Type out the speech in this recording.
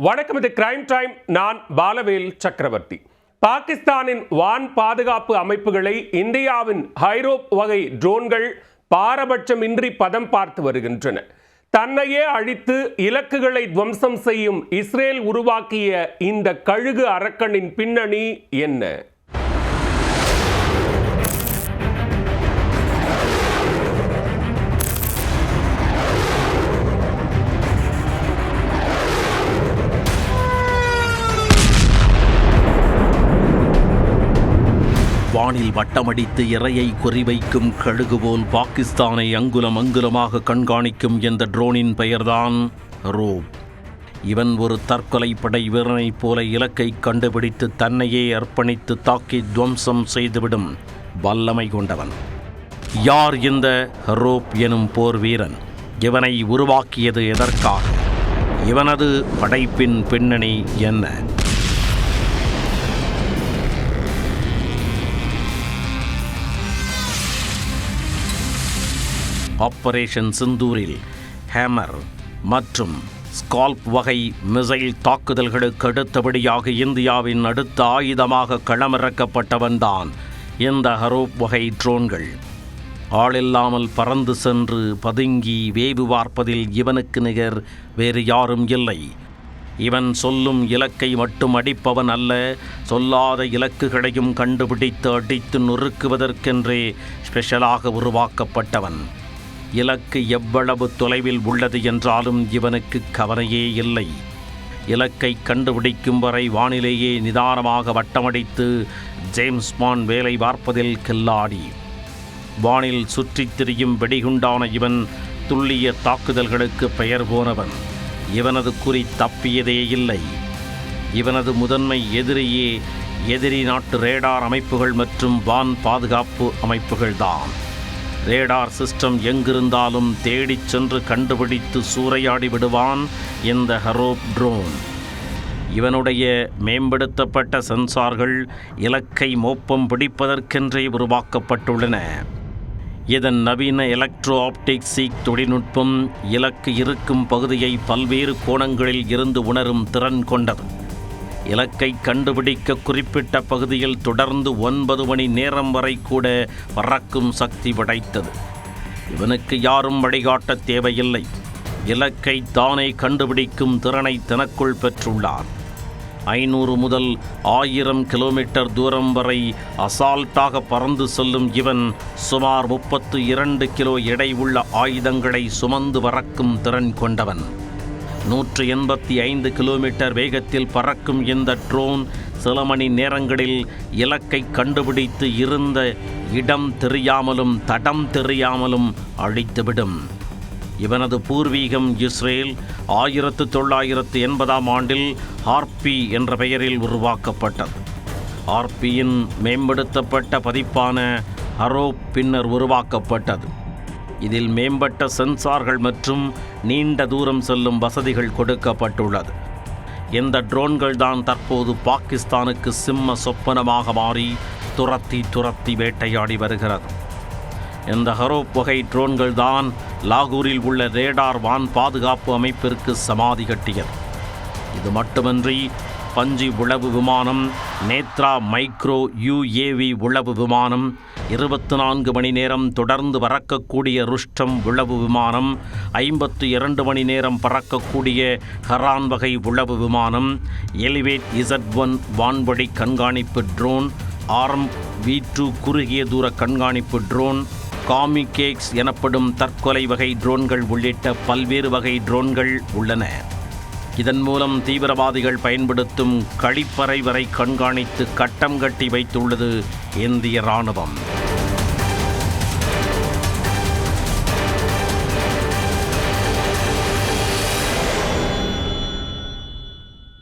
வணக்கம், இது crime time. நான் பாலவேல் சக்கரவர்த்தி. பாகிஸ்தானின் வான் பாதுகாப்பு அமைப்புகளை இந்தியாவின் ஹைரோப் வகை ட்ரோன்கள் பாரபட்சமின்றி பதம் பார்த்து வருகின்றன. தன்னையே அழித்து இலக்குகளை துவம்சம் செய்யும் இஸ்ரேல் உருவாக்கிய இந்த கழுகு அரக்கனின் பின்னணி என்ன? வானில் வட்டமடித்து இரையை குறிவைக்கும் கழுகு போல் பாகிஸ்தானை அங்குலம் அங்குலமாக கண்காணிக்கும் இந்த ட்ரோனின் பெயர்தான் ரோப். இவன் ஒரு தற்கொலை படை வீரனைப் போல இலக்கை கண்டுபிடித்து தன்னையே அர்ப்பணித்து தாக்கி துவம்சம் செய்துவிடும் வல்லமை கொண்டவன். யார் இந்த ரோப் எனும் போர் வீரன்? இவனை உருவாக்கியது எதற்காக? இவனது படைப்பின் பின்னணி என்ன? ஆபரேஷன் சிந்தூரில் ஹேமர் மற்றும் ஸ்கால்ப் வகை மிசைல் தாக்குதல்களுக்கு அடுத்தபடியாக இந்தியாவின் அடுத்த ஆயுதமாக களமிறக்கப்பட்டவன்தான் இந்த ஹரோப் வகை ட்ரோன்கள். ஆளில்லாமல் பறந்து சென்று பதுங்கி வேவு பார்ப்பதில் இவனுக்கு நிகர் வேறு யாரும் இல்லை. இவன் சொல்லும் இலக்கை மட்டும் அடிப்பவன் அல்ல, சொல்லாத இலக்குகளையும் கண்டுபிடித்து அடித்து நொறுக்குவதற்கென்றே ஸ்பெஷலாக உருவாக்கப்பட்டவன். இலக்கு எவ்வளவு தொலைவில் உள்ளது என்றாலும் இவனுக்கு கவலையே இல்லை. இலக்கை கண்டுபிடிக்கும் வரை வானிலேயே நிதானமாக வட்டமடித்து ஜேம்ஸ் பாண்ட் வேலை பார்ப்பதில் கில்லாடி. வானில் சுற்றித் திரியும் வெடிகுண்டான இவன் துல்லிய தாக்குதல்களுக்கு பெயர் போனவன். இவனது குறி தப்பியதே இல்லை. இவனது முதன்மை எதிரியே எதிரி நாட்டு ரேடார் அமைப்புகள் மற்றும் வான் பாதுகாப்பு அமைப்புகள்தான். ரேடார் சிஸ்டம் எங்கிருந்தாலும் தேடிச் சென்று கண்டுபிடித்து சூறையாடி விடுவான் இந்த ஹரோப் ட்ரோன். இவனுடைய மேம்படுத்தப்பட்ட சென்சார்கள் இலக்கை மோப்பம் பிடிப்பதற்கென்றே உருவாக்கப்பட்டுள்ளன. இதன் நவீன எலக்ட்ரோ ஆப்டிக் சீக் தொழில்நுட்பம் இலக்கு இருக்கும் பகுதியை பல்வேறு கோணங்களில் இருந்து உணரும் திறன் கொண்டது. இலக்கை கண்டுபிடிக்க குறிப்பிட்ட பகுதியில் தொடர்ந்து 9 மணி நேரம் வரை கூட பறக்கும் சக்தி படைத்தது. இவனுக்கு யாரும் வழிகாட்ட தேவையில்லை. இலக்கை தானே கண்டுபிடிக்கும் திறனை தனக்குள் பெற்றுள்ளார். 500 முதல் 1000 கிலோமீட்டர் தூரம் வரை அசால்ட்டாக பறந்து செல்லும் இவன் சுமார் 32 கிலோ எடை உள்ள ஆயுதங்களை சுமந்து பறக்கும் திறன் கொண்டவன். 185 கிலோமீட்டர் வேகத்தில் பறக்கும் இந்த ட்ரோன் சில மணி நேரங்களில் இலக்கை கண்டுபிடித்து இருந்த இடம் தெரியாமலும் தடம் தெரியாமலும் அழித்துவிடும். இவனது பூர்வீகம் இஸ்ரேல். 1980ஆம் ஆண்டில் ஹார்பி என்ற பெயரில் உருவாக்கப்பட்டது. ஹார்பியின் மேம்படுத்தப்பட்ட பதிப்பான ஹரோப் பின்னர் உருவாக்கப்பட்டது. இதில் மேம்பட்ட சென்சார்கள் மற்றும் நீண்ட தூரம் செல்லும் வசதிகள் கொடுக்கப்பட்டுள்ளது. இந்த ட்ரோன்கள் தான் தற்போது பாகிஸ்தானுக்கு சிம்ம சொப்பனமாக மாறி துரத்தி வேட்டையாடி வருகிறது. இந்த ஹரோப் வகை ட்ரோன்கள் தான் லாகூரில் உள்ள ரேடார் வான் பாதுகாப்பு அமைப்பிற்கு சமாதி கட்டியது. இது மட்டுமின்றி பஞ்சி உளவு விமானம், நேத்ரா மைக்ரோ UAV உளவு விமானம், 24 மணி நேரம் தொடர்ந்து பறக்கக்கூடிய ருஷ்டம் உளவு விமானம், 52 மணி நேரம் பறக்கக்கூடிய ஹரான் வகை உளவு விமானம், எலிவேட் Z1 வான்வழி கண்காணிப்பு ட்ரோன், ஆர்ம் V2 குறுகிய தூர கண்காணிப்பு ட்ரோன், காமிகேக்ஸ் எனப்படும் தற்கொலை வகை ட்ரோன்கள் உள்ளிட்ட பல்வேறு வகை ட்ரோன்கள் உள்ளன. இதன் மூலம் தீவிரவாதிகள் பயன்படுத்தும் கழிப்பறை வரை கண்காணித்து கட்டம் கட்டி வைத்துள்ளது இந்திய இராணுவம்.